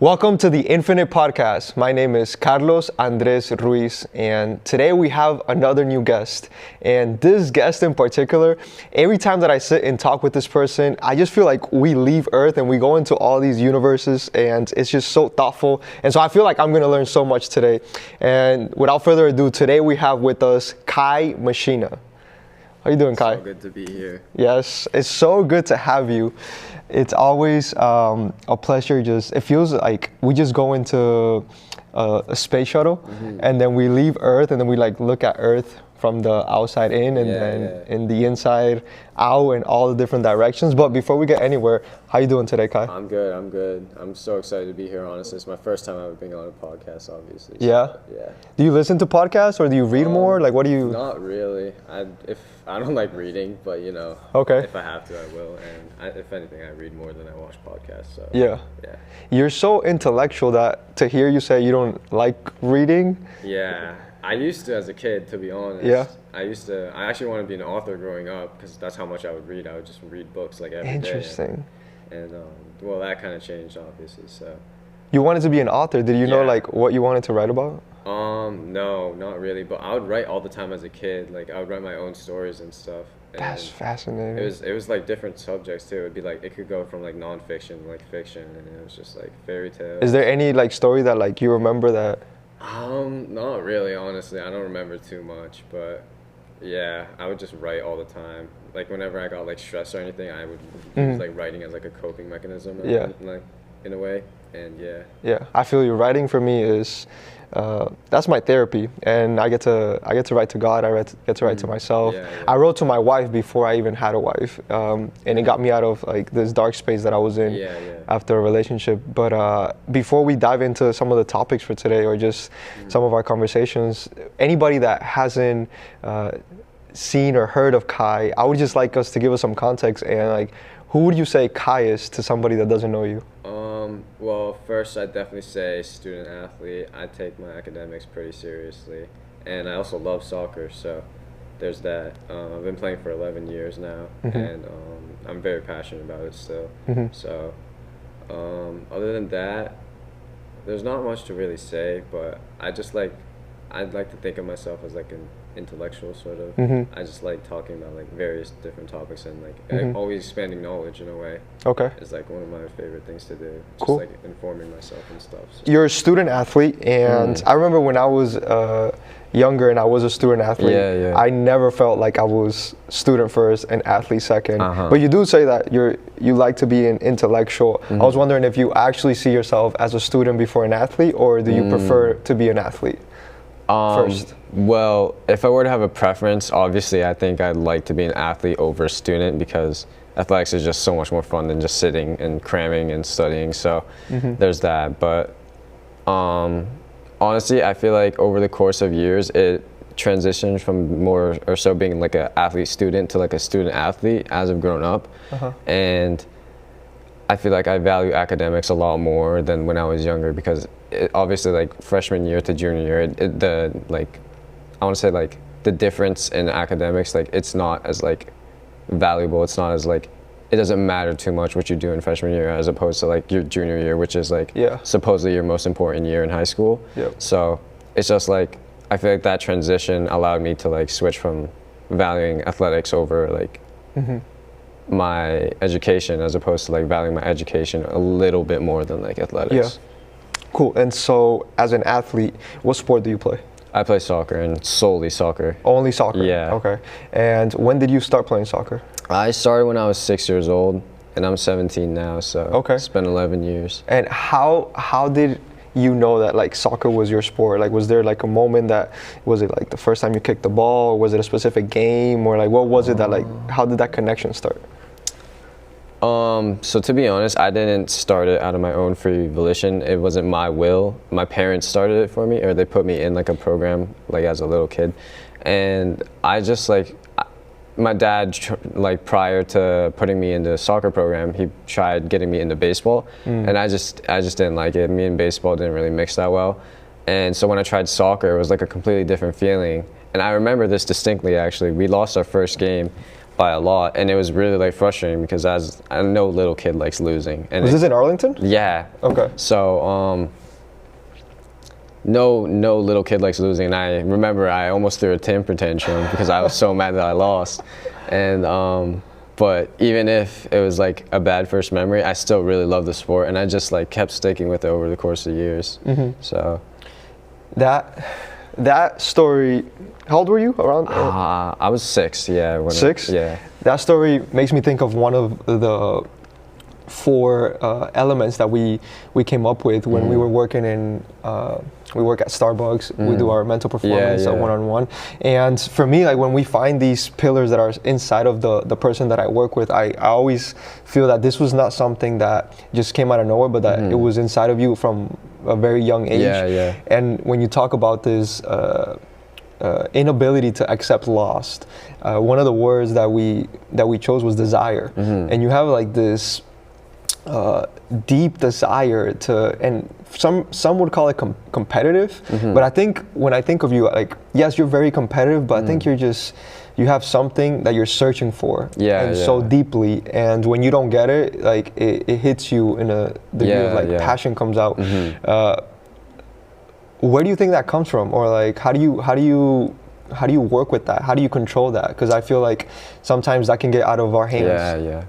Welcome to the Infinite Podcast. My name is Carlos Andres Ruiz, and today we have another new guest. And this guest in particular, every time that I sit and talk with this person, I just feel like we leave Earth and we go into all these universes, and it's just so thoughtful. And so I feel like I'm going to learn so much today. And without further ado, today we have with us Kai Mishina. How you doing, Kai? So good to be here. Yes, it's so good to have you. It's always a pleasure. It feels like we just go into a space shuttle, and then we leave Earth, and then we look at Earth from the outside in, and then in the inside out, and all the different directions. But before we get anywhere, how you doing today, Kai? I'm good. I'm so excited to be here, honestly. It's my first time ever being on a podcast, obviously. So, yeah? Do you listen to podcasts, or do you read more? What do you... Not really. I don't like reading, but okay. If I have to, I will. And if anything, I read more than I watch podcasts. So yeah. You're so intellectual that to hear you say you don't like reading. Yeah. I used to as a kid, to be honest. Yeah. I actually wanted to be an author growing up because that's how much I would read. I would just read books every day. Interesting. And well, that kind of changed, obviously. So. You wanted to be an author. Did you know what you wanted to write about? No, not really. But I would write all the time as a kid. I would write my own stories and stuff. And that's fascinating. It was different subjects too. It'd be it could go from nonfiction, fiction, and it was just fairy tales. Is there any story that you remember that? Not really, honestly. I don't remember too much, but yeah, I would just write all the time. Whenever I got stressed or anything, I would use writing as a coping mechanism. In a way, and yeah. I feel you. Writing for me is that's my therapy, and I get to write to God. I get to write to myself. I wrote to my wife before I even had a wife, and it got me out of this dark space that I was in after a relationship. But before we dive into some of the topics for today, or just some of our conversations, anybody that hasn't seen or heard of Kai, I would just like us to give us some context, and who would you say Kai is to somebody that doesn't know you? Well, first I'd definitely say student athlete. I take my academics pretty seriously, and I also love soccer, so there's that. I've been playing for 11 years now, and I'm very passionate about it still. So other than that, there's not much to really say, but I'd like to think of myself as an intellectual sort of. I just like talking about various different topics and always expanding knowledge in a way. Okay. It's one of my favorite things to do. Just cool. Informing myself and stuff. So. You're a student athlete, and I remember when I was younger and I was a student athlete, I never felt like I was student first and athlete second. But you do say that you like to be an intellectual. I was wondering if you actually see yourself as a student before an athlete, or do you prefer to be an athlete first? Well, if I were to have a preference, obviously I think I'd like to be an athlete over a student, because athletics is just so much more fun than just sitting and cramming and studying. So there's that. But honestly, I feel like over the course of years, it transitioned from more or so being an athlete student to a student athlete as I've grown up. And I feel like I value academics a lot more than when I was younger, because obviously freshman year to junior year, I want to say the difference in academics, it's not as valuable. It's not as it doesn't matter too much what you do in freshman year as opposed to your junior year, which is supposedly your most important year in high school. So it's just I feel like that transition allowed me to switch from valuing athletics over my education, as opposed to valuing my education a little bit more than athletics. Cool. And so as an athlete, what sport do you play? I play soccer, and solely soccer. Only soccer? Yeah. Okay. And when did you start playing soccer? I started when I was 6 years old, and I'm 17 now, so it's been 11 years. And how did you know that soccer was your sport? Was there a moment that, was it the first time you kicked the ball, or was it a specific game, or what was it that how did that connection start? So to be honest, I didn't start it out of my own free volition. It wasn't my will. My parents started it for me, or they put me in a program as a little kid. And I just my dad, prior to putting me into a soccer program, he tried getting me into baseball, and I just didn't like it. Me and baseball didn't really mix that well. And so when I tried soccer, it was a completely different feeling. And I remember this distinctly, actually. We lost our first game. by a lot, and it was really like frustrating because as I know little kid likes losing. And was this in Arlington? Yeah. Okay. So no little kid likes losing, and I remember I almost threw a temper tantrum because I was so mad that I lost. And but even if it was like a bad first memory, I still really love the sport, and I just like kept sticking with it over the course of years. So that story, how old were you? Around? I was 6. Yeah. 6? Yeah. That story makes me think of one of the 4 elements that we came up with when we were working in. We work at Starbucks. We do our mental performance one-on-one. And for me, like when we find these pillars that are inside of the person that I work with, I always feel that this was not something that just came out of nowhere, but that it was inside of you from a very young age. Yeah. And when you talk about this inability to accept loss, one of the words that we chose was desire. And you have like this deep desire to, and some would call it competitive, but I think when I think of you, like, yes, you're very competitive, but I think you have something that you're searching for, so deeply, and when you don't get it, like it hits you in a degree of like passion comes out. Where do you think that comes from, or like how do you work with that? How do you control that? Because I feel like sometimes that can get out of our hands.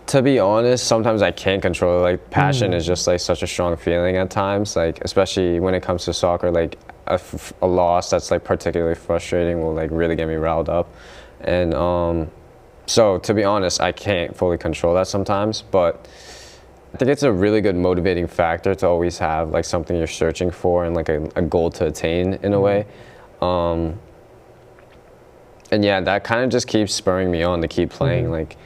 To be honest, sometimes I can't control it. Like passion is just like such a strong feeling at times, like especially when it comes to soccer, like a loss that's like particularly frustrating will like really get me riled up. And so to be honest, I can't fully control that sometimes, but I think it's a really good motivating factor to always have like something you're searching for and like a goal to attain in a way. And yeah, that kind of just keeps spurring me on to keep playing. Like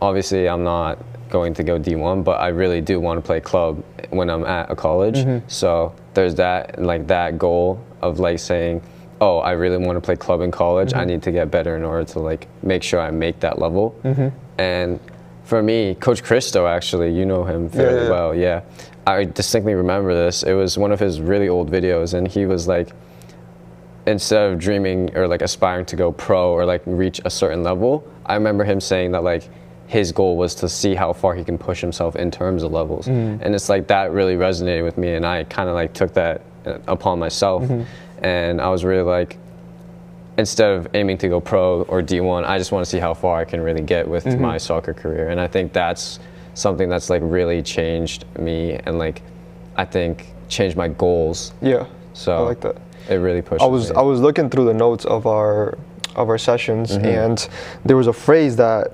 obviously I'm not going to go D1, but I really do want to play club when I'm at a college. So there's that, like that goal of like saying, oh, I really want to play club in college. I need to get better in order to like make sure I make that level. And for me, Coach Christo, actually, you know him fairly well. Yeah, I distinctly remember this. It was one of his really old videos, and he was like, instead of dreaming or like aspiring to go pro or like reach a certain level, I remember him saying that like his goal was to see how far he can push himself in terms of levels. And it's like that really resonated with me, and I kind of like took that upon myself. And I was really like, instead of aiming to go pro or D1, I just want to see how far I can really get with my soccer career. And I think that's something that's like really changed me, and like I think changed my goals. Yeah, so I like that. It really pushed I was looking through the notes of our sessions, and there was a phrase that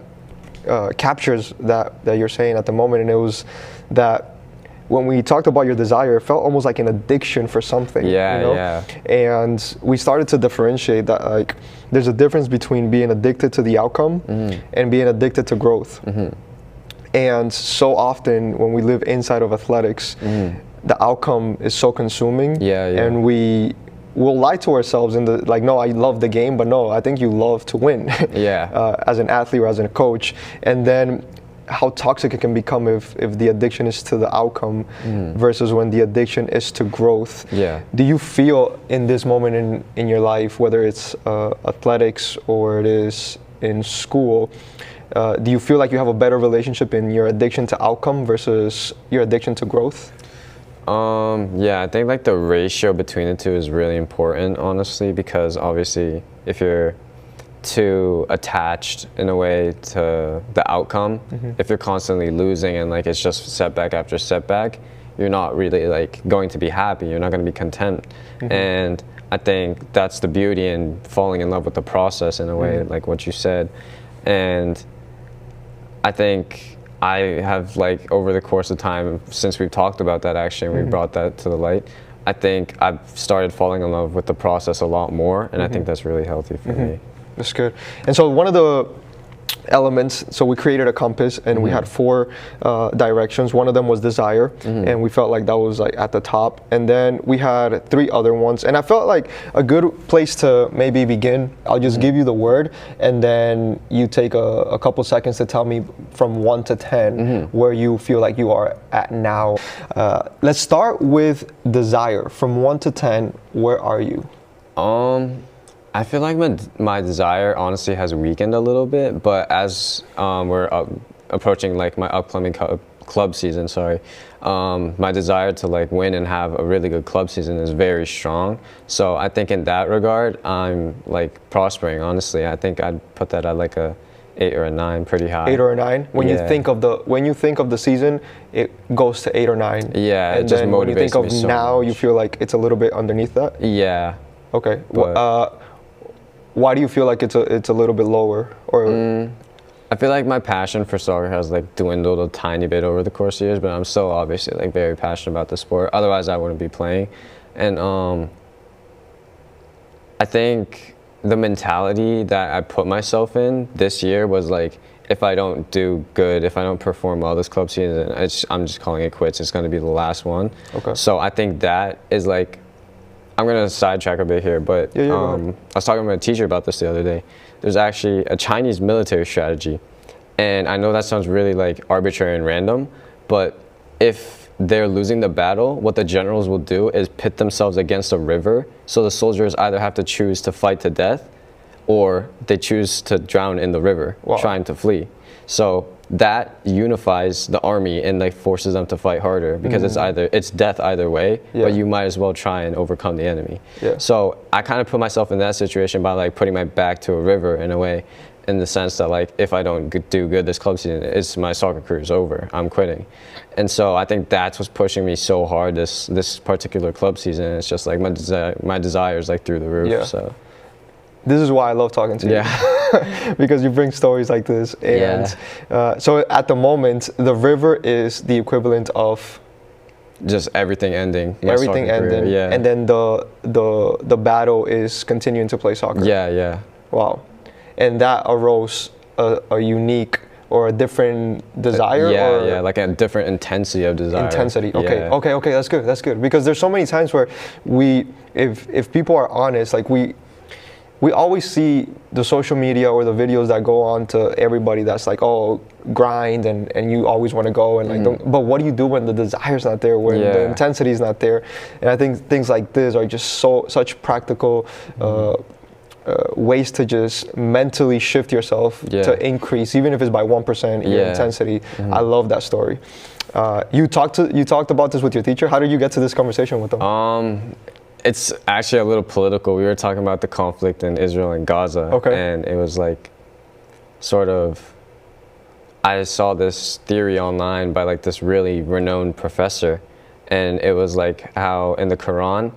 captures that you're saying at the moment, and it was that when we talked about your desire, it felt almost like an addiction for something. And we started to differentiate that, like, there's a difference between being addicted to the outcome and being addicted to growth. And so often when we live inside of athletics, the outcome is so consuming, and we'll lie to ourselves in the like, no, I love the game, but no, I think you love to win. As an athlete or as a coach. And then how toxic it can become if the addiction is to the outcome versus when the addiction is to growth. Do you feel in this moment in your life, whether it's athletics or it is in school, do you feel like you have a better relationship in your addiction to outcome versus your addiction to growth? Yeah, I think like the ratio between the two is really important, honestly, because obviously if you're too attached in a way to the outcome, if you're constantly losing and like it's just setback after setback, you're not really like going to be happy, you're not going to be content. And I think that's the beauty in falling in love with the process in a way, like what you said. And I think I have, like, over the course of time, since we've talked about that actually, and we brought that to the light, I think I've started falling in love with the process a lot more, and I think that's really healthy for me. That's good. And so one of the elements, so we created a compass, and we had 4 directions. One of them was desire, and we felt like that was like at the top. And then we had 3 other ones, and I felt like a good place to maybe begin, I'll just give you the word, and then you take a couple seconds to tell me from 1 to 10 where you feel like you are at now. Let's start with desire. From 1 to 10, where are you? I feel like my desire honestly has weakened a little bit, but as we're approaching like my upcoming club season, my desire to like win and have a really good club season is very strong. So I think in that regard, I'm like prospering. Honestly, I think I'd put that at like a 8 or a 9, pretty high. 8 or a 9. When you think of the season, it goes to 8 or 9. Yeah, and it just then motivates when you think of me so now, much. you feel like it's a little bit underneath that. Yeah. Okay. Why do you feel like it's a little bit lower? Or I feel like my passion for soccer has like dwindled a tiny bit over the course of years, but I'm still obviously like very passionate about the sport. Otherwise, I wouldn't be playing. And I think the mentality that I put myself in this year was like, if I don't do good, if I don't perform well this club season, I'm just calling it quits. It's going to be the last one. Okay. So I think that is like, I'm going to sidetrack a bit here, but I was talking to a teacher about this the other day. There's actually a Chinese military strategy. And I know that sounds really like arbitrary and random, but if they're losing the battle, what the generals will do is pit themselves against a river. So the soldiers either have to choose to fight to death or they choose to drown in the river, trying to flee. So that unifies the army and like forces them to fight harder because it's death either way, but you might as well try and overcome the enemy. Yeah. So I kind of put myself in that situation by like putting my back to a river in a way, in the sense that like if I don't do good this club season, my soccer career is over. I'm quitting. And so I think that's what's pushing me so hard this particular club season. It's just like my desire is like through the roof. Yeah. So this is why I love talking to you. Yeah. Because you bring stories like this. And so at the moment, the river is the equivalent of just everything ending. Everything ending. Yeah. And then the battle is continuing to play soccer. Yeah, yeah. Wow. And that arose a unique or a different desire? Yeah, like a different intensity of desire. Intensity, okay, okay, that's good. Because there's so many times where if people are honest, like we always see the social media or the videos that go on to everybody that's like, oh, grind and you always want to go and like, but what do you do when the desire's not there, when the intensity is not there? And I think things like this are just such practical ways to just mentally shift yourself to increase, even if it's by 1% your intensity. I love that story. You talked about this with your teacher. How did you get to this conversation with them? It's actually a little political. We were talking about the conflict in Israel and Gaza. And it was like sort of, I saw this theory online by like this really renowned professor. And it was like how in the Quran,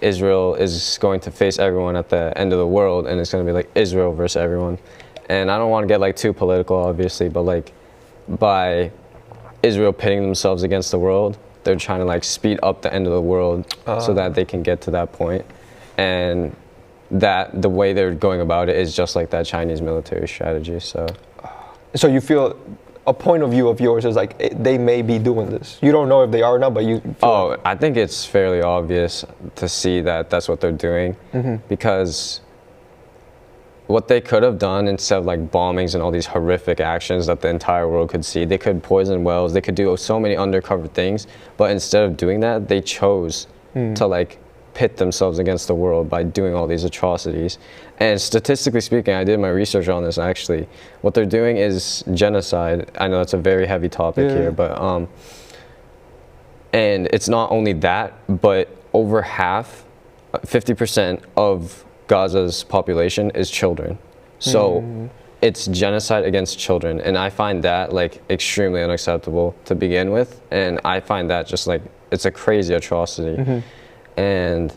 Israel is going to face everyone at the end of the world, and it's going to be like Israel versus everyone. And I don't want to get like too political, obviously, but like by Israel pitting themselves against the world, they're trying to like speed up the end of the world so that they can get to that point. And that the way they're going about it is just like that Chinese military strategy. So you feel a point of view of yours is like they may be doing this. You don't know if they are or not, but you feel I think it's fairly obvious to see that that's what they're doing, because what they could have done, instead of like bombings and all these horrific actions that the entire world could see, they could poison wells, they could do so many undercover things, but instead of doing that, they chose to like pit themselves against the world by doing all these atrocities. And statistically speaking, I did my research on this actually. What they're doing is genocide. I know it's a very heavy topic here, but and it's not only that, but over half, 50% of Gaza's population is children. So it's genocide against children, and I find that like extremely unacceptable to begin with, and I find that just like it's a crazy atrocity. And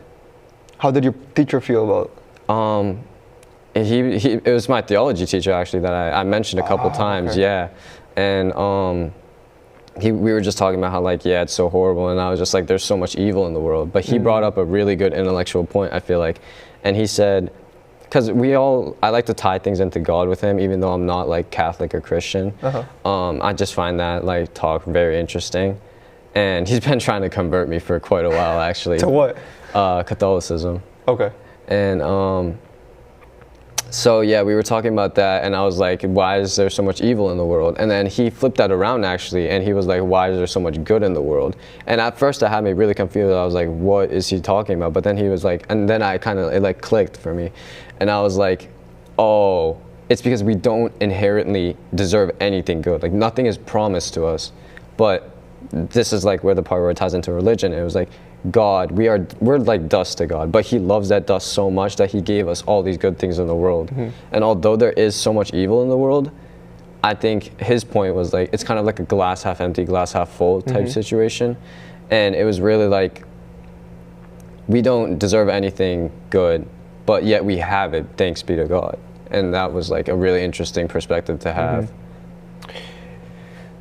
how did your teacher feel about it was my theology teacher actually that I mentioned a couple times. And we were just talking about how like it's so horrible, and I was just like, there's so much evil in the world, but he brought up a really good intellectual point, I feel like. And he said, because I like to tie things into God with him, even though I'm not like Catholic or Christian. I just find that like talk very interesting. And he's been trying to convert me for quite a while, actually. To what? Catholicism. Okay. And So yeah, we were talking about that, and I was like, why is there so much evil in the world? And then he flipped that around actually, and he was like, why is there so much good in the world? And at first that had me really confused. I was like, what is he talking about? But then he was like, and then it like clicked for me. And I was like, oh, it's because we don't inherently deserve anything good. Like nothing is promised to us. But this is like where the part where it ties into religion. It was like, God, we're like dust to God, but he loves that dust so much that he gave us all these good things in the world. And although there is so much evil in the world, I think his point was like, it's kind of like a glass half empty, glass half full type situation. And it was really like, we don't deserve anything good, but yet we have it, thanks be to God. And that was like a really interesting perspective to have.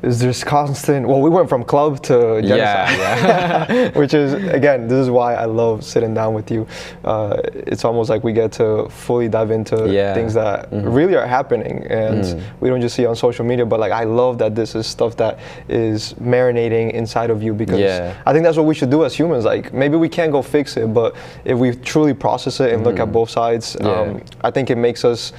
Is this constant, well, we went from club to genocide, which is, again, this is why I love sitting down with you. It's almost like we get to fully dive into things that really are happening, and we don't just see it on social media, but like I love that this is stuff that is marinating inside of you, because I think that's what we should do as humans. Like maybe we can't go fix it, but if we truly process it and look at both sides, I think it makes us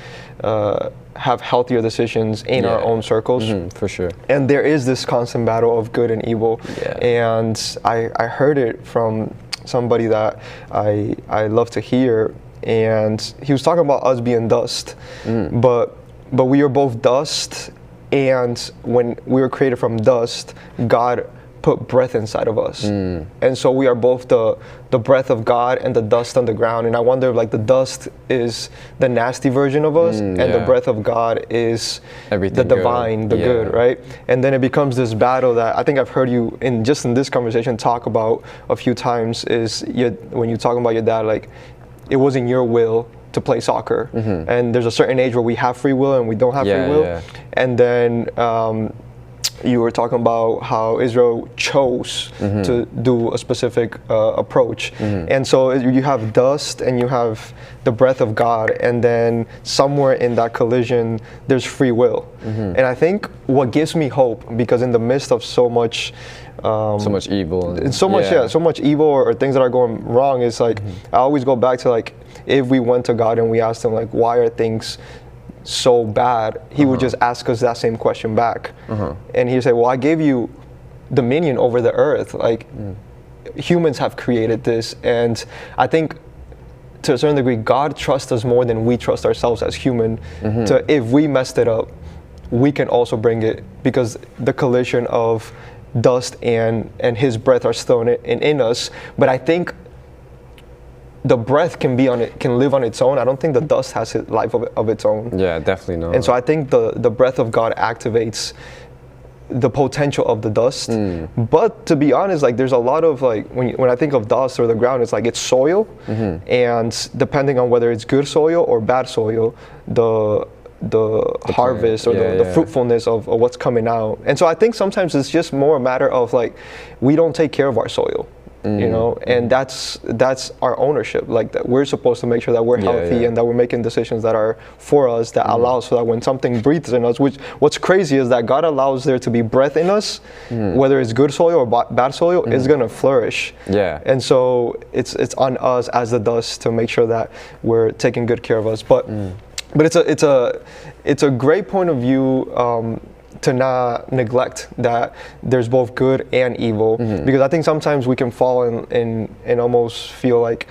have healthier decisions in our own circles. For sure. And there is this constant battle of good and evil. And I heard it from somebody that I love to hear, and he was talking about us being dust, but we are both dust, and when we were created from dust, God put breath inside of us. And so we are both the breath of God and the dust on the ground. And I wonder if like the dust is the nasty version of us, and the breath of God is everything the divine, the good, right? And then it becomes this battle that I think I've heard you in this conversation talk about a few times, is when you're talking about your dad, like it wasn't your will to play soccer. And there's a certain age where we have free will and we don't have free will. And then you were talking about how Israel chose to do a specific approach. And so you have dust and you have the breath of God, and then somewhere in that collision, there's free will. And I think what gives me hope, because in the midst of so much evil and so much evil or things that are going wrong, is like I always go back to like, if we went to God and we asked him like, why are things so bad, he would just ask us that same question back. And he'd say, well, I gave you dominion over the earth. Like humans have created this. And I think to a certain degree, God trusts us more than we trust ourselves as human. To, if we messed it up, we can also bring it, because the collision of dust and his breath are still in us. But I think the breath can live on its own. I don't think the dust has a life of its own. Yeah, definitely not. And so I think the breath of God activates the potential of the dust. But to be honest, like there's a lot of like, when I think of dust or the ground, it's like it's soil. And depending on whether it's good soil or bad soil, the harvest or the fruitfulness of what's coming out. And so I think sometimes it's just more a matter of like, we don't take care of our soil. You know, and that's our ownership. Like that, we're supposed to make sure that we're healthy and that we're making decisions that are for us, that allows so that when something breathes in us, which what's crazy is that God allows there to be breath in us, whether it's good soil or bad soil, it's gonna flourish. And so it's on us as the dust to make sure that we're taking good care of us. But it's a great point of view. To not neglect that there's both good and evil, because I think sometimes we can fall in and almost feel like,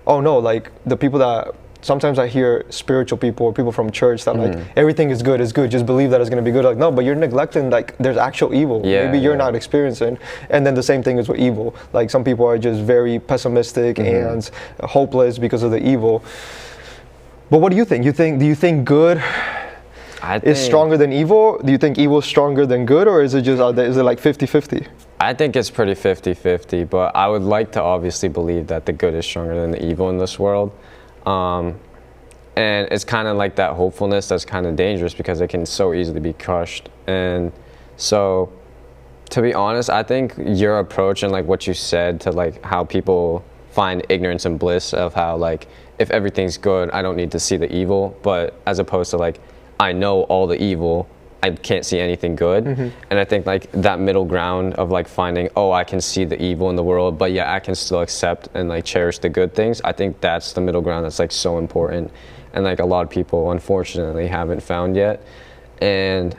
oh no, like the people that sometimes I hear spiritual people or people from church that like everything is good, just believe that it's going to be good. Like no, but you're neglecting like there's actual evil. Maybe you're not experiencing. And then the same thing is with evil. Like some people are just very pessimistic and hopeless because of the evil. But what do you think? Do you think good is stronger than evil? Do you think evil is stronger than good, or is it just is it like 50-50? I think it's pretty 50-50, but I would like to obviously believe that the good is stronger than the evil in this world. And it's kind of like that hopefulness that's kind of dangerous, because it can so easily be crushed. And so, to be honest, I think your approach and like what you said to like how people find ignorance and bliss of how like if everything's good, I don't need to see the evil, but as opposed to like I know all the evil, I can't see anything good. And I think like that middle ground of like finding, oh, I can see the evil in the world, but yeah, I can still accept and like cherish the good things. I think that's the middle ground that's like so important. and like a lot of people unfortunately haven't found yet. And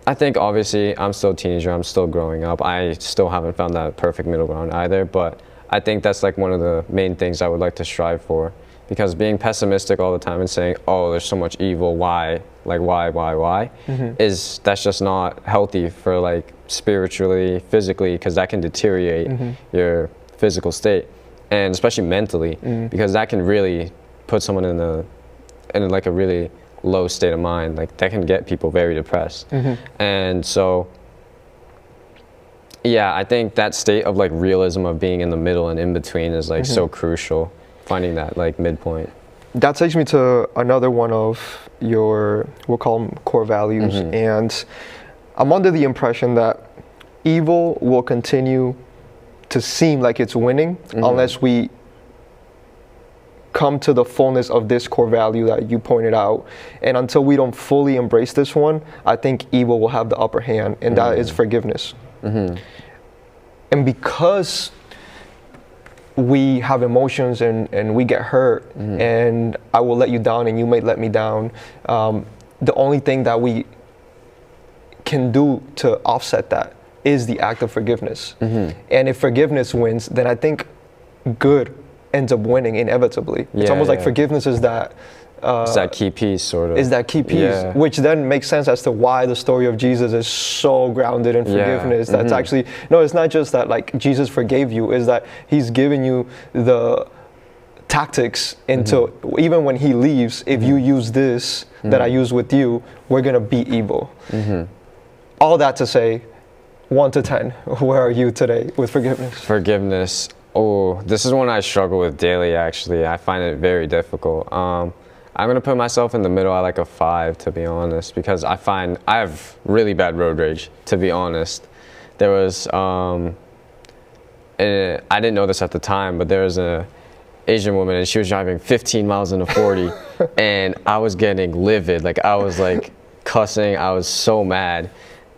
I think obviously I'm still a teenager, I'm still growing up, I still haven't found that perfect middle ground either, but I think that's like one of the main things I would like to strive for, because being pessimistic all the time and saying, oh, there's so much evil, why, like why, is that's just not healthy for like spiritually, physically, because that can deteriorate your physical state, and especially mentally, because that can really put someone in like a really low state of mind. Like that can get people very depressed. And so yeah, I think that state of like realism of being in the middle and in between is like so crucial, finding that like midpoint. That takes me to another one of your, we'll call them core values, and I'm under the impression that evil will continue to seem like it's winning unless we come to the fullness of this core value that you pointed out. And until we don't fully embrace this one, I think evil will have the upper hand, and that is forgiveness. And because we have emotions and we get hurt, and I will let you down and you may let me down, the only thing that we can do to offset that is the act of forgiveness. And if forgiveness wins, then I think good ends up winning inevitably. It's almost like forgiveness is that it's that key piece, sort of. Is that key piece, which then makes sense as to why the story of Jesus is so grounded in forgiveness. That's actually, no, it's not just that like Jesus forgave you, is that he's given you the tactics into, even when he leaves, if you use this that I use with you, we're gonna beat evil. All that to say, 1 to 10, where are you today with forgiveness? Forgiveness. Oh, this is one I struggle with daily, actually. I find it very difficult. I'm going to put myself in the middle at like a 5, to be honest, because I find I have really bad road rage, to be honest. There was, and I didn't know this at the time, but there was a Asian woman and she was driving 15 miles in a 40 and I was getting livid. Like I was like cussing. I was so mad.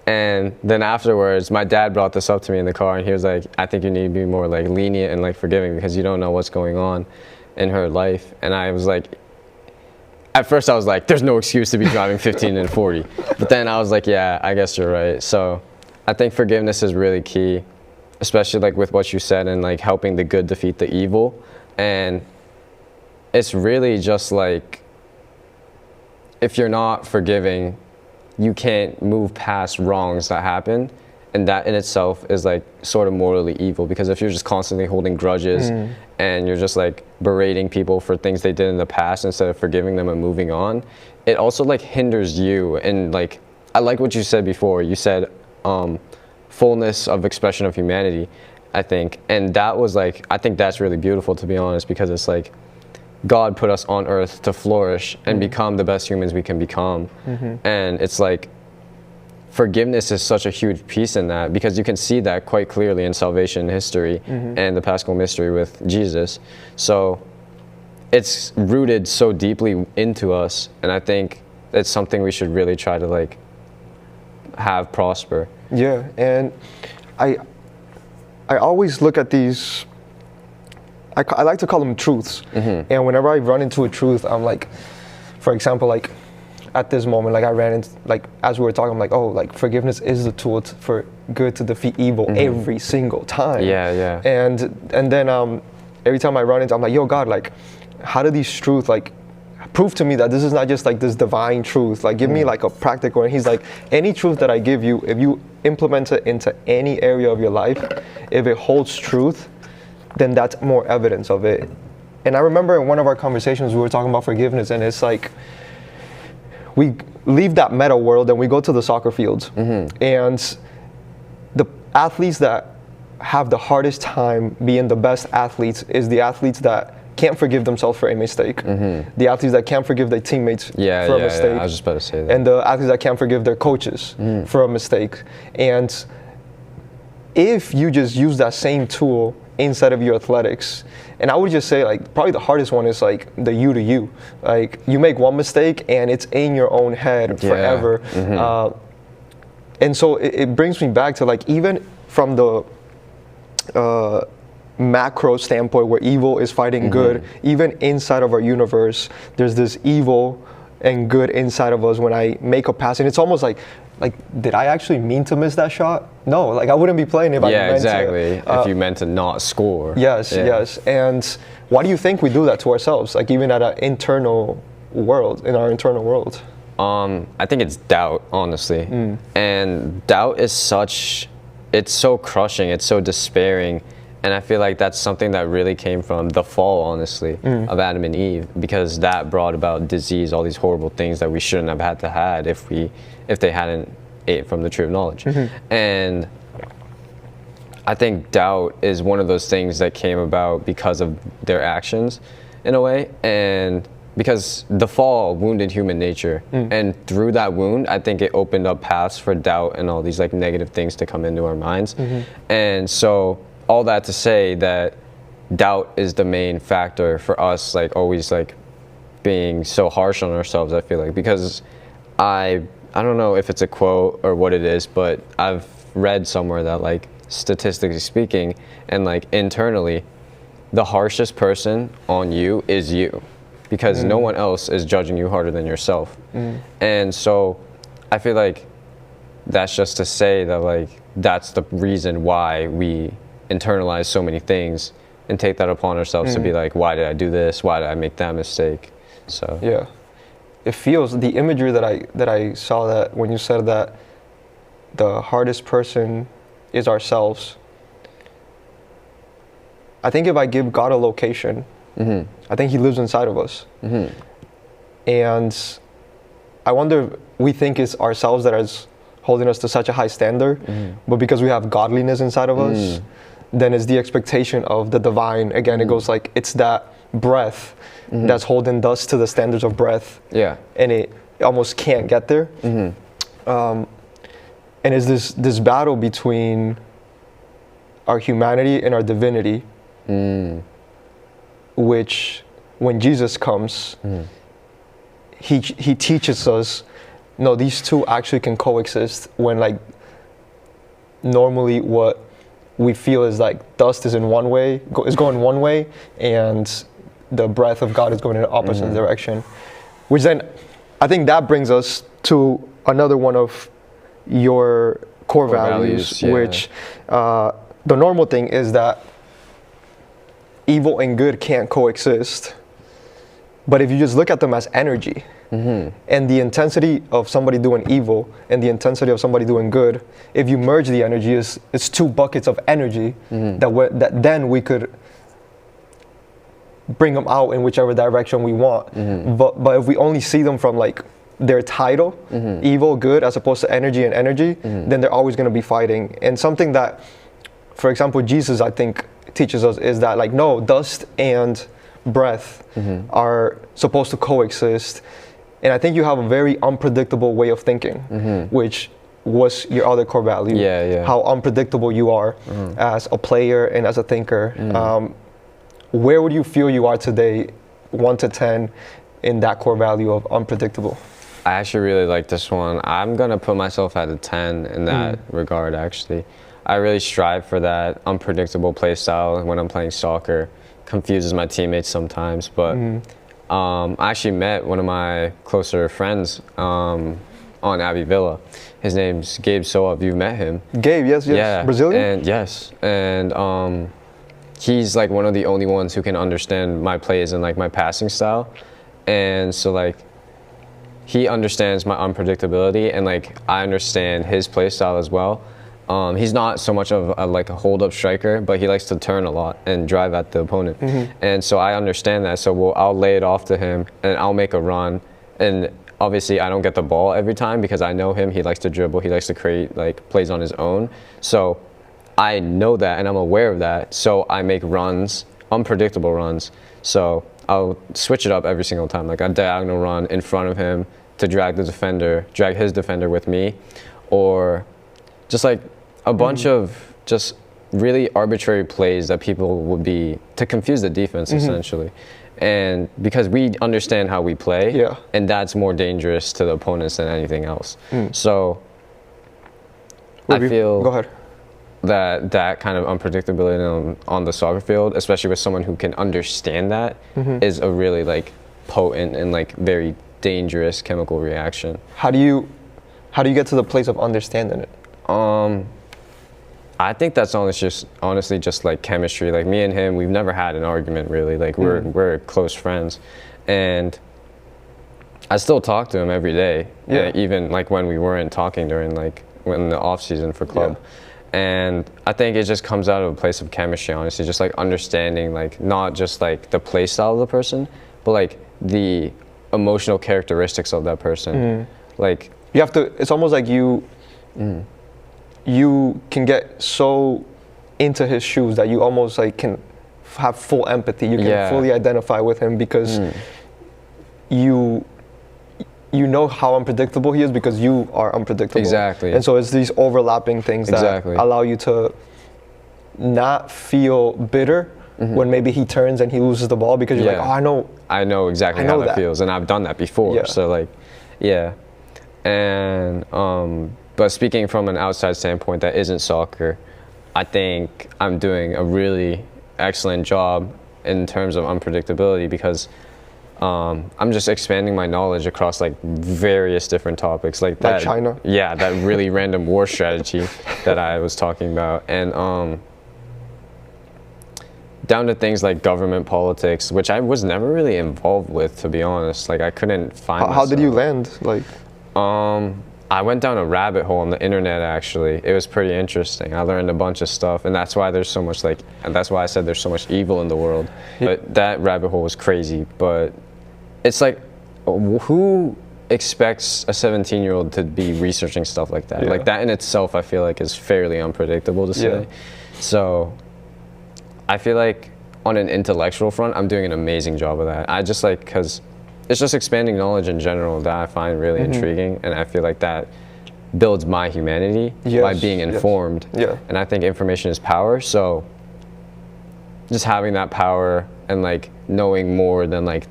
And then afterwards, my dad brought this up to me in the car, and he was like, I think you need to be more like lenient and like forgiving, because you don't know what's going on in her life. And I was like, at first I was like, there's no excuse to be driving 15 and 40. But then I was like, yeah, I guess you're right. So I think forgiveness is really key, especially like with what you said and like helping the good defeat the evil. And it's really just like, if you're not forgiving, you can't move past wrongs that happen, and that in itself is like sort of morally evil, because if you're just constantly holding grudges and you're just like berating people for things they did in the past instead of forgiving them and moving on, it also like hinders you. And like, I like what you said before. You said fullness of expression of humanity, I think, and that was like, I think that's really beautiful, to be honest, because it's like God put us on earth to flourish and become the best humans we can become. And it's like, forgiveness is such a huge piece in that, because you can see that quite clearly in salvation history and the Paschal mystery with Jesus. So it's rooted so deeply into us, and I think it's something we should really try to like have prosper. Yeah, and I always look at these, I like to call them truths. And whenever I run into a truth, I'm like, for example, like at this moment, like I ran into, like as we were talking, I'm like, oh, like forgiveness is the tool for good to defeat evil every single time. And then every time I run into, I'm like, yo, God, like how do these truths like prove to me that this is not just like this divine truth? Like give me like a practical. And he's like, any truth that I give you, if you implement it into any area of your life, if it holds truth, then that's more evidence of it. And I remember in one of our conversations, we were talking about forgiveness, and it's like, we leave that meta world and we go to the soccer fields. And the athletes that have the hardest time being the best athletes is the athletes that can't forgive themselves for a mistake. The athletes that can't forgive their teammates for a mistake. I was just about to say that. And the athletes that can't forgive their coaches for a mistake. And if you just use that same tool inside of your athletics, and I would just say like probably the hardest one is like the you to you. Like you make one mistake and it's in your own head forever. And so it brings me back to like, even from the macro standpoint where evil is fighting good, even inside of our universe, there's this evil and good inside of us. When I make a pass, and it's almost like, did I actually mean to miss that shot? No, like I wouldn't be playing if I meant exactly. to. If you meant to not score. Yes. And why do you think we do that to ourselves? Like even at our internal world, I think it's doubt, honestly. And doubt is it's so crushing, it's so despairing. And I feel like that's something that really came from the fall, honestly, of Adam and Eve, because that brought about disease, all these horrible things that we shouldn't have had to had if they hadn't ate from the tree of knowledge. And I think doubt is one of those things that came about because of their actions, in a way, and because the fall wounded human nature, and through that wound, I think it opened up paths for doubt and all these like negative things to come into our minds. And so all that to say that doubt is the main factor for us, like always like being so harsh on ourselves, I feel like, because I don't know if it's a quote or what it is, but I've read somewhere that like statistically speaking and like internally, the harshest person on you is you, because no one else is judging you harder than yourself. And so I feel like that's just to say that like that's the reason why we internalize so many things and take that upon ourselves to be like, why did I do this? Why did I make that mistake? So yeah, it feels, the imagery that I saw, that when you said that the hardest person is ourselves, I think if I give God a location, I think he lives inside of us. And I wonder, we think it's ourselves that is holding us to such a high standard, but because we have godliness inside of us, then it's the expectation of the divine. Again, it goes like, it's that breath that's holding us to the standards of breath. And it almost can't get there. And it's this battle between our humanity and our divinity, which when Jesus comes, he teaches us, no, these two actually can coexist, when like normally what we feel is like dust is in one way, is going one way, and the breath of God is going in the opposite direction. Which then, I think that brings us to another one of your core values, which the normal thing is that evil and good can't coexist. But if you just look at them as energy, and the intensity of somebody doing evil and the intensity of somebody doing good, if you merge the energy, it's two buckets of energy that then we could bring them out in whichever direction we want. But if we only see them from like their title, evil, good, as opposed to energy and energy, then they're always going to be fighting. And something that, for example, Jesus, I think, teaches us is that like, no, dust and breath are supposed to coexist. And I think you have a very unpredictable way of thinking, which was your other core value. How unpredictable you are as a player and as a thinker. Where would you feel you are today, 1 to 10, in that core value of unpredictable? I actually really like this one. I'm gonna put myself at a 10 in that regard, actually. I really strive for that unpredictable play style when I'm playing soccer. Confuses my teammates sometimes, but I actually met one of my closer friends on Abbey Villa. His name's Gabe Soa. You've met him. Gabe, yes. Yeah. Brazilian? And yes. And he's like one of the only ones who can understand my plays and like my passing style. And so like he understands my unpredictability, and like I understand his play style as well. He's not so much of a hold-up striker, but he likes to turn a lot and drive at the opponent. And so I understand that. So I'll lay it off to him, and I'll make a run. And obviously, I don't get the ball every time because I know him. He likes to dribble. He likes to create like plays on his own. So I know that, and I'm aware of that. So I make runs, unpredictable runs. So I'll switch it up every single time, like a diagonal run in front of him to drag his defender with me, or just like a bunch of just really arbitrary plays that people would be to confuse the defense essentially. And because we understand how we play, and that's more dangerous to the opponents than anything else. So I feel, go ahead. that kind of unpredictability on the soccer field, especially with someone who can understand that, is a really like potent and like very dangerous chemical reaction. How do you get to the place of understanding it? I think that's honestly just like chemistry. Like me and him, we've never had an argument really. Like we're close friends, and I still talk to him every day. Yeah. Even like when we weren't talking during like when the off season for club. Yeah. And I think it just comes out of a place of chemistry, honestly, just like understanding like not just like the play style of the person, but like the emotional characteristics of that person. Like you have to, it's almost like you can get so into his shoes that you almost like can have full empathy. You can fully identify with him because you know how unpredictable he is because you are unpredictable. Exactly. And so it's these overlapping things that allow you to not feel bitter when maybe he turns and he loses the ball because you're like, oh, I know exactly how that feels, and I've done that before. Yeah. So like, yeah. And but speaking from an outside standpoint that isn't soccer, I think I'm doing a really excellent job in terms of unpredictability because I'm just expanding my knowledge across like various different topics, like that. Like China. Yeah, that really random war strategy that I was talking about, and down to things like government politics, which I was never really involved with, to be honest. Like I couldn't find. How did you land? Like, I went down a rabbit hole on the internet. Actually, it was pretty interesting. I learned a bunch of stuff, and that's why there's so much and that's why I said there's so much evil in the world. But that rabbit hole was crazy. But it's like, who expects a 17-year-old to be researching stuff like that? Like that in itself, I feel like is fairly unpredictable to say. So I feel like on an intellectual front, I'm doing an amazing job of that. I just like, because it's just expanding knowledge in general that I find really intriguing, and I feel like that builds my humanity by being informed. And I think information is power, so just having that power and like knowing more than like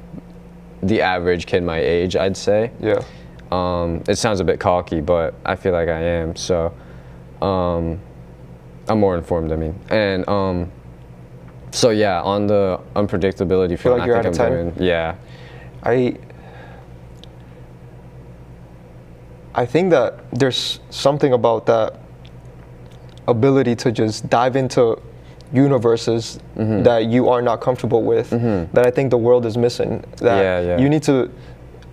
the average kid my age, I'd say. It sounds a bit cocky, but I feel like I am. So I'm more informed, I mean. And so yeah, on the unpredictability front, like I think I'm doing, I think that there's something about that ability to just dive into universes that you are not comfortable with, that I think the world is missing. That you need to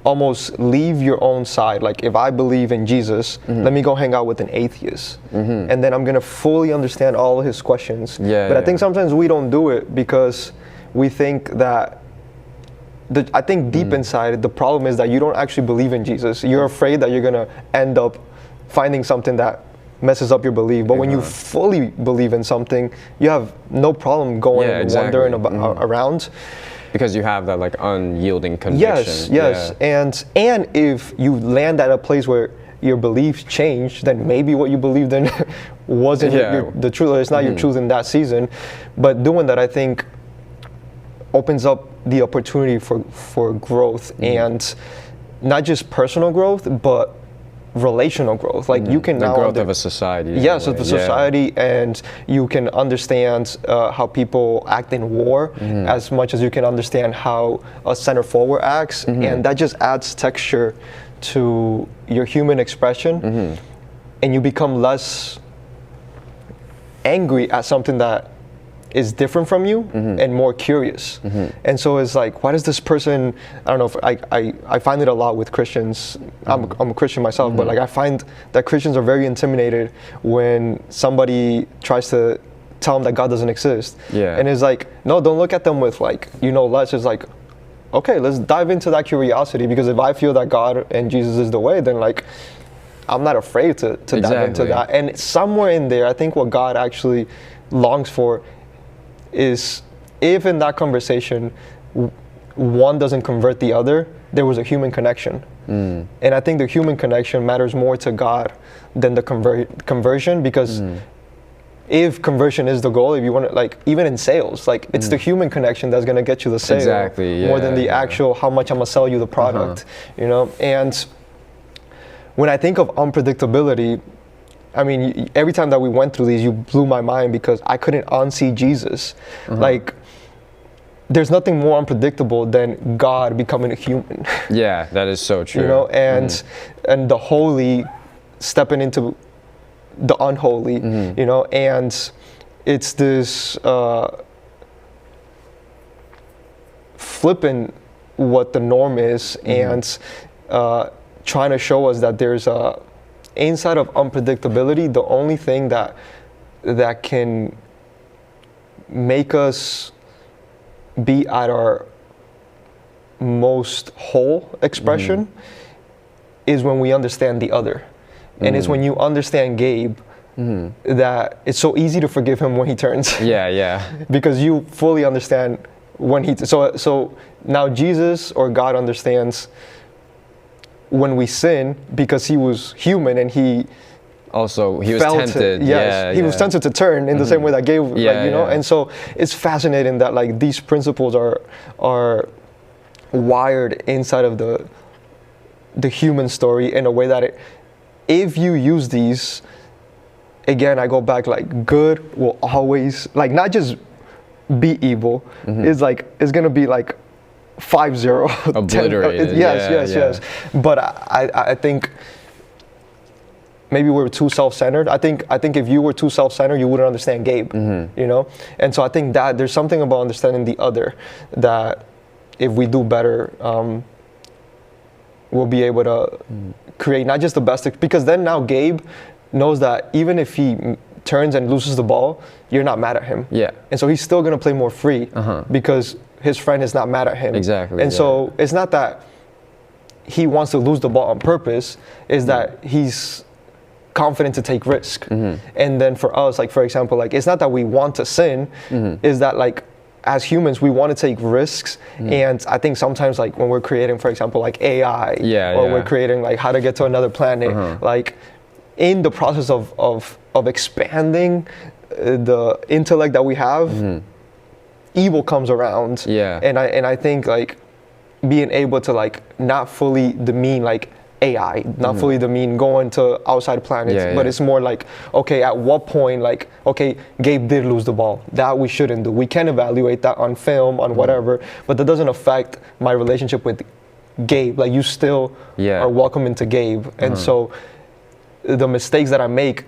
almost leave your own side. Like if I believe in Jesus, let me go hang out with an atheist, and then I'm gonna fully understand all of his questions. But I think sometimes we don't do it because we think that I think deep inside, the problem is that you don't actually believe in Jesus. You're afraid that you're gonna end up finding something that messes up your belief. But when you fully believe in something, you have no problem going and wandering around. Because you have that like unyielding conviction. Yes. And if you land at a place where your beliefs change, then maybe what you believed in wasn't the truth. It's not your truth in that season. But doing that, I think, opens up the opportunity for growth, and not just personal growth, but relational growth. Like you can the now growth of a society. Yes, of the society, and you can understand how people act in war as much as you can understand how a center forward acts, and that just adds texture to your human expression, and you become less angry at something that is different from you and more curious. And so it's like, why does this person, I don't know, if I find it a lot with Christians. I'm a Christian myself, but like I find that Christians are very intimidated when somebody tries to tell them that God doesn't exist. And it's like, no, don't look at them with like, less. It's like, okay, let's dive into that curiosity, because if I feel that God and Jesus is the way, then like, I'm not afraid to dive into that. And somewhere in there, I think what God actually longs for is, if in that conversation one doesn't convert the other, there was a human connection. And I think the human connection matters more to God than the conversion, because if conversion is the goal, if you want to, like, even in sales, like it's the human connection that's going to get you the sale more than the actual how much I'm going to sell you the product, And when I think of unpredictability, I mean, every time that we went through these, you blew my mind because I couldn't unsee Jesus. Like, there's nothing more unpredictable than God becoming a human. Yeah, that is so true. You know, and the holy stepping into the unholy, you know, and it's this flipping what the norm is and trying to show us that there's a inside of unpredictability, the only thing that can make us be at our most whole expression is when we understand the other. And it's when you understand Gabe that it's so easy to forgive him when he turns. Yeah. Because you fully understand when he so now Jesus or God understands when we sin because he was human and he was tempted. He was tempted to turn in the same way that Gabe, and so it's fascinating that like these principles are wired inside of the human story in a way that if you use these, again, I go back, like, good will always, like, not just be evil, it's gonna be like 5-0 obliterated. 10, yes. But I think maybe we're too self-centered. I think if you were too self-centered, you wouldn't understand Gabe, you know? And so I think that there's something about understanding the other that if we do better, we'll be able to create not just the best, because then now Gabe knows that even if he turns and loses the ball, you're not mad at him. Yeah. And so he's still going to play more free because his friend is not mad at him. Exactly. And so it's not that he wants to lose the ball on purpose, it's that he's confident to take risk. And then for us, like, for example, like, it's not that we want to sin, is that, like, as humans, we want to take risks. And I think sometimes, like, when we're creating, for example, like AI, or we're creating, like, how to get to another planet, like, in the process of expanding the intellect that we have, evil comes around. And I think, like, being able to, like, not fully demean, like, AI, not fully demean going to outside planets, but it's more like, okay, at what point, like, okay, Gabe did lose the ball. That we shouldn't do. We can evaluate that on film, on whatever, but that doesn't affect my relationship with Gabe. Like, you still are welcome into Gabe. And so the mistakes that I make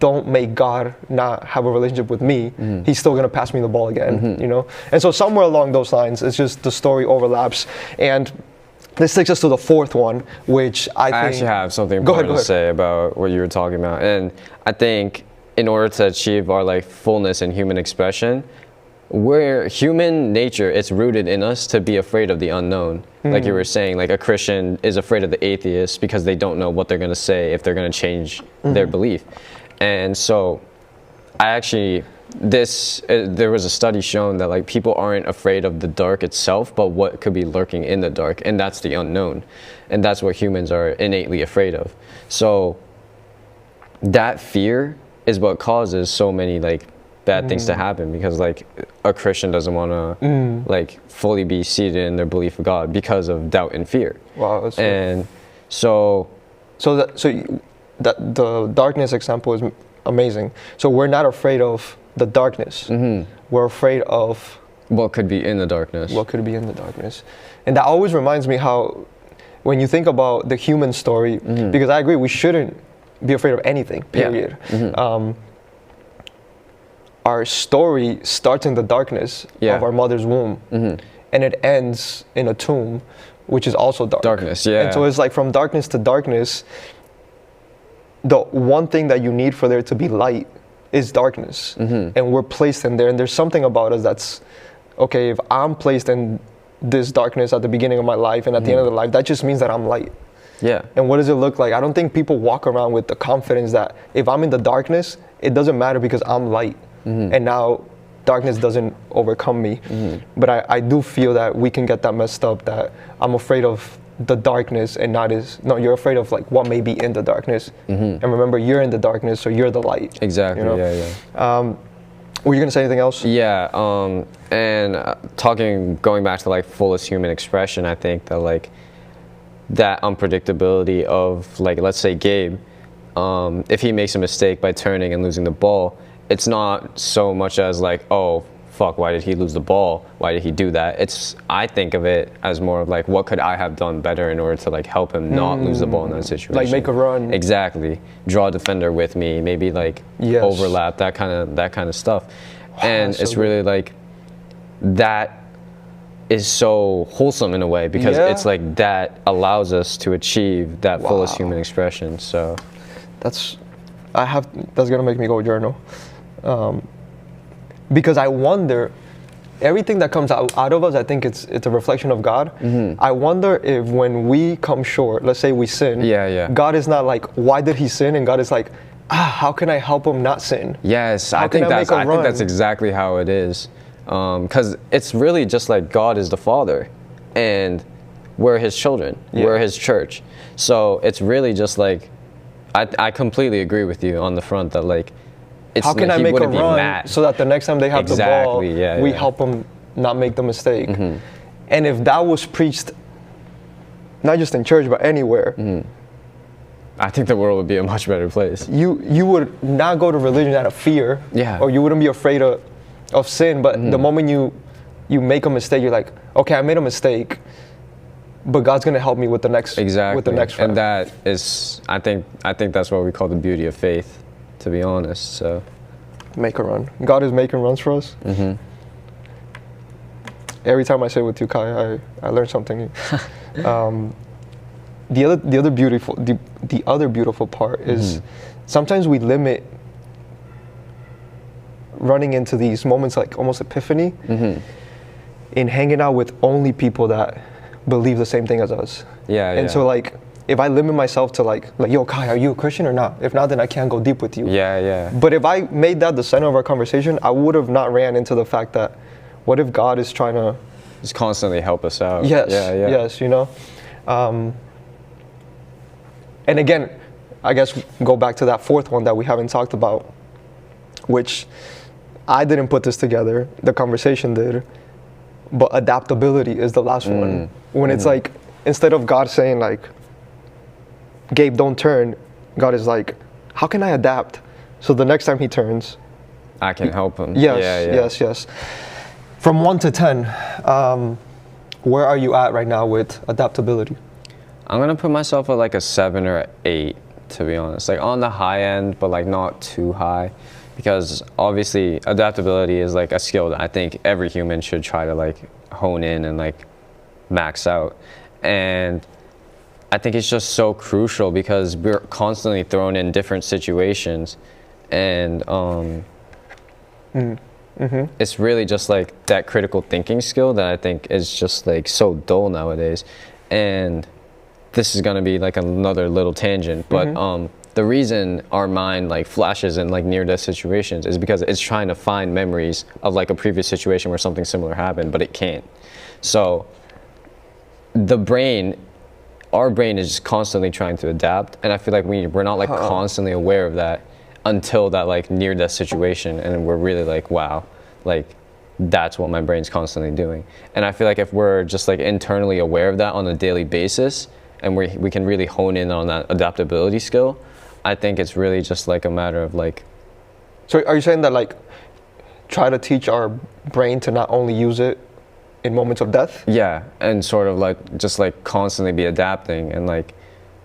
don't make God not have a relationship with me. He's still gonna pass me the ball again, you know? And so somewhere along those lines, it's just the story overlaps. And this takes us to the fourth one, which I think... I actually have something important to say about what you were talking about. And I think in order to achieve our, like, fullness in human expression, we're human nature, it's rooted in us to be afraid of the unknown. Like you were saying, like, a Christian is afraid of the atheist because they don't know what they're going to say if they're going to change their belief. And so I actually... there was a study shown that, like, people aren't afraid of the dark itself, but what could be lurking in the dark, and that's the unknown, and that's what humans are innately afraid of. So that fear is what causes so many, like, bad things to happen, because, like, a Christian doesn't want to like fully be seated in their belief of God because of doubt and fear. Wow. That's and so the darkness example is amazing. So we're not afraid of the darkness. We're afraid of what could be in the darkness. What could be in the darkness. And that always reminds me how, when you think about the human story, because I agree, we shouldn't be afraid of anything, period. Our story starts in the darkness of our mother's womb, and it ends in a tomb, which is also dark. Darkness, And so it's like from darkness to darkness, the one thing that you need for there to be light is darkness, and we're placed in there. And there's something about us that's, okay, if I'm placed in this darkness at the beginning of my life and at the end of the life, that just means that I'm light. And what does it look like? I don't think people walk around with the confidence that if I'm in the darkness, it doesn't matter because I'm light, and now darkness doesn't overcome me. But I do feel that we can get that messed up, that I'm afraid of the darkness and you're afraid of, like, what may be in the darkness. And remember, you're in the darkness, so you're the light. Exactly. You know? Were you gonna say anything else? And going back to, like, fullest human expression, I think that, like, that unpredictability of, like, let's say Gabe, if he makes a mistake by turning and losing the ball, it's not so much as like, oh, fuck, why did he lose the ball? Why did he do that? I think of it as more of like, what could I have done better in order to like help him not lose the ball in that situation? Like make a run. Exactly. Draw a defender with me, maybe like overlap, that kind of stuff. And it's really like, that is so wholesome in a way, because it's like that allows us to achieve that fullest human expression. So that's gonna make me go journal. Because I wonder, everything that comes out of us, I think it's a reflection of God. I wonder if when we come short, let's say we sin, God is not like, why did he sin? And God is like, how can I help him not sin? Yes, I think that's exactly how it is. Because it's really just like God is the Father, and we're his children, we're his church. So it's really just like, I completely agree with you on the front that like, how can I make a run so that the next time they have the ball, we help them not make the mistake? And if that was preached, not just in church, but anywhere, I think the world would be a much better place. You would not go to religion out of fear, or you wouldn't be afraid of sin. But the moment you make a mistake, you're like, okay, I made a mistake, but God's gonna help me with the next with the next. And that is, I think that's what we call the beauty of faith, to be honest. So make a run. God is making runs for us. Every time I sit with you, Kai, I learn something new. The other beautiful part is sometimes we limit running into these moments like almost epiphany in hanging out with only people that believe the same thing as us. And so like, if I limit myself to like, yo, Kai, are you a Christian or not? If not, then I can't go deep with you. But if I made that the center of our conversation, I would have not ran into the fact that, what if God is trying to just constantly help us out? Yes, you know. And again, I guess go back to that fourth one that we haven't talked about, which I didn't put this together, the conversation did, but adaptability is the last one. When it's like, instead of God saying like, Gabe, don't turn, God is like, how can I adapt? So the next time he turns, I can help him. Yes. From 1 to 10, where are you at right now with adaptability? I'm gonna put myself at like a 7 or 8, to be honest. Like on the high end, but like not too high. Because obviously adaptability is like a skill that I think every human should try to like hone in and like max out. And I think it's just so crucial because we're constantly thrown in different situations, and it's really just like that critical thinking skill that I think is just like so dull nowadays. And this is gonna be like another little tangent, but the reason our mind like flashes in like near-death situations is because it's trying to find memories of like a previous situation where something similar happened, but it can't. So our brain is just constantly trying to adapt, and I feel like we're not like constantly aware of that until that like near-death situation, and we're really like, wow, like that's what my brain's constantly doing. And I feel like if we're just like internally aware of that on a daily basis, and we can really hone in on that adaptability skill, I think it's really just like a matter of like. So are you saying that like try to teach our brain to not only use it in moments of death? Yeah, and sort of like just like constantly be adapting, and like,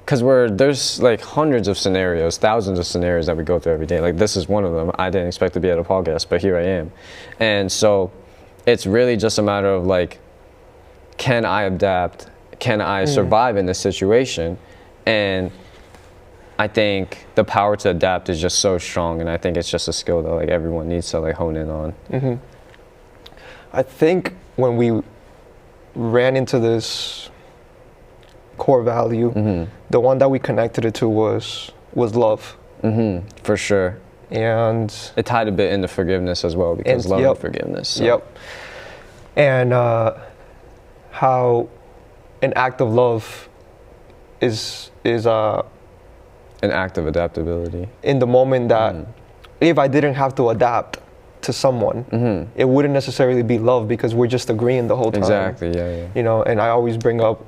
because there's like hundreds of scenarios, thousands of scenarios that we go through every day. Like this is one of them. I didn't expect to be at a podcast, but here I am. And so it's really just a matter of like, can I adapt? Can I survive in this situation? And I think the power to adapt is just so strong, and I think it's just a skill that like everyone needs to like hone in on. I think when we ran into this core value, the one that we connected it to was love. For sure. And it tied a bit into forgiveness as well, because love and forgiveness. So. And how an act of love is an act of adaptability. In the moment that if I didn't have to adapt to someone, it wouldn't necessarily be love, because we're just agreeing the whole time. Exactly, yeah. You know, and I always bring up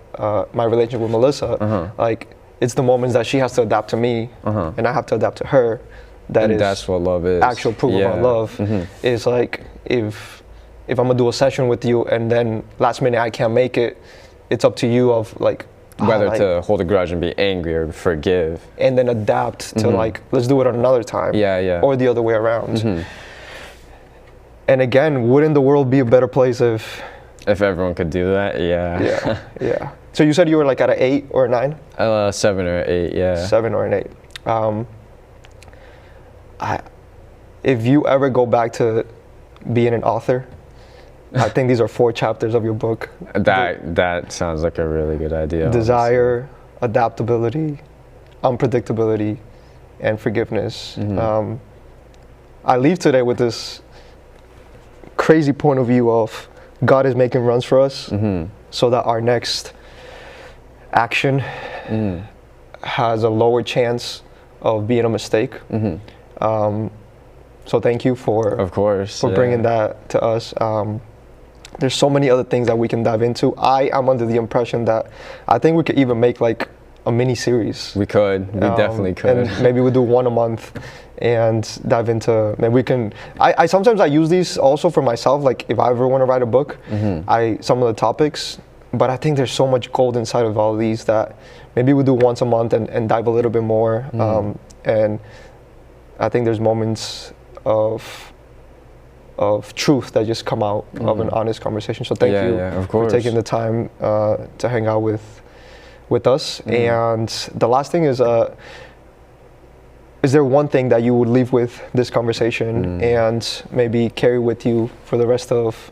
my relationship with Melissa. Like, it's the moments that she has to adapt to me, and I have to adapt to her. That's what love is. Actual proof of my love. Is like if I'm gonna do a session with you and then last minute I can't make it, it's up to you of like whether to hold a grudge and be angry or forgive, and then adapt to like, let's do it another time. Or the other way around. And again, wouldn't the world be a better place if everyone could do that? Yeah. So you said you were like at an 8 or a 9? 7 or 8. Yeah. 7 or an 8. If you ever go back to being an author, I think these are 4 chapters of your book. That sounds like a really good idea. Desire, adaptability, unpredictability, and forgiveness. I leave today with this crazy point of view of God is making runs for us so that our next action has a lower chance of being a mistake. So thank you for bringing that to us. There's so many other things that we can dive into. I am under the impression that I think we could even make like a mini series. We definitely could. And maybe we'll do 1 a month and dive into, maybe we can, I sometimes I use these also for myself, like if I ever want to write a book, some of the topics, but I think there's so much gold inside of all of these that maybe we'll do once a month and dive a little bit more. And I think there's moments of truth that just come out of an honest conversation. So thank you for taking the time to hang out with us. And the last thing is there one thing that you would leave with this conversation and maybe carry with you for the rest of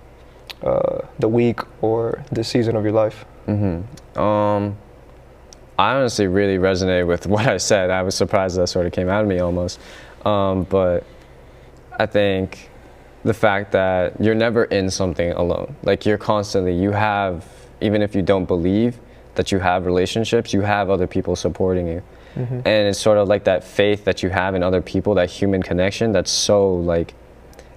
the week or this season of your life? I honestly really resonated with what I said. I was surprised that sort of came out of me almost. But I think the fact that you're never in something alone. Like you're constantly, you have, even if you don't believe that you have relationships, you have other people supporting you. And it's sort of like that faith that you have in other people, that human connection, that's so like,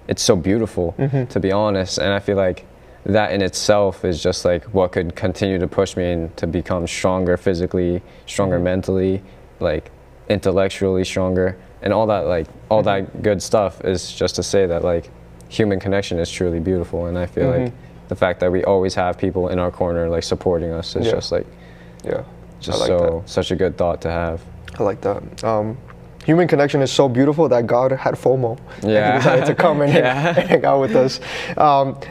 it's so beautiful, to be honest. And I feel like that in itself is just like what could continue to push me to become stronger physically, stronger mentally, like intellectually stronger, and all that, like all that good stuff is just to say that like human connection is truly beautiful. And I feel like the fact that we always have people in our corner like supporting us is just like such a good thought to have. I like that. Human connection is so beautiful that God had FOMO. And he decided to come and hang out with us.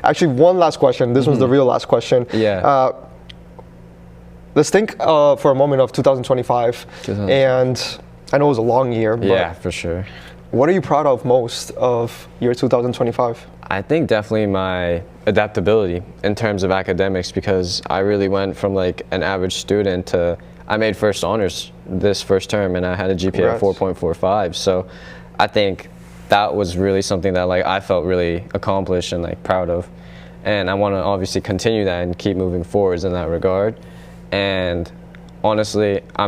Actually, one last question. This was the real last question. Let's think for a moment of 2025. And I know it was a long year, but for sure. What are you proud of most of year 2025? I think definitely my adaptability in terms of academics, because I really went from like an average student to, I made first honors this first term and I had a GPA of 4.45. So I think that was really something that like I felt really accomplished and like proud of. And I want to obviously continue that and keep moving forwards in that regard. And honestly, I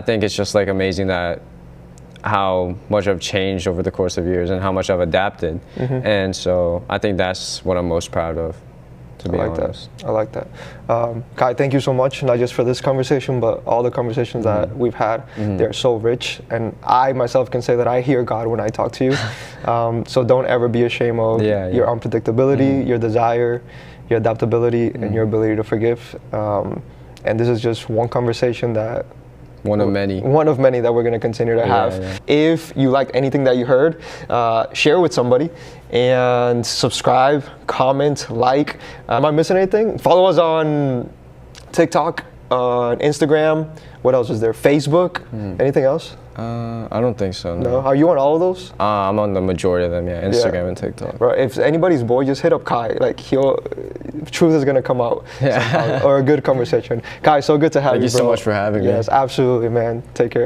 think it's just like amazing that how much I've changed over the course of years and how much I've adapted. And so I think that's what I'm most proud of, to be honest. I like that. Kai, thank you so much, not just for this conversation, but all the conversations that we've had. They're so rich, and I myself can say that I hear God when I talk to you. So don't ever be ashamed of your unpredictability, your desire, your adaptability, and your ability to forgive. And this is just one conversation that One of many that we're going to continue to have. If you liked anything that you heard, share with somebody and subscribe, comment, like. Am I missing anything? Follow us on TikTok, on Instagram. What else is there? Facebook? Anything else? I don't think so. No. Are you on all of those? I'm on the majority of them. Instagram and TikTok. Right. If anybody's bored, just hit up Kai. Like truth is gonna come out. Or a good conversation. Kai, so good to have you. Thank you so much for having me. Yes, absolutely, man. Take care.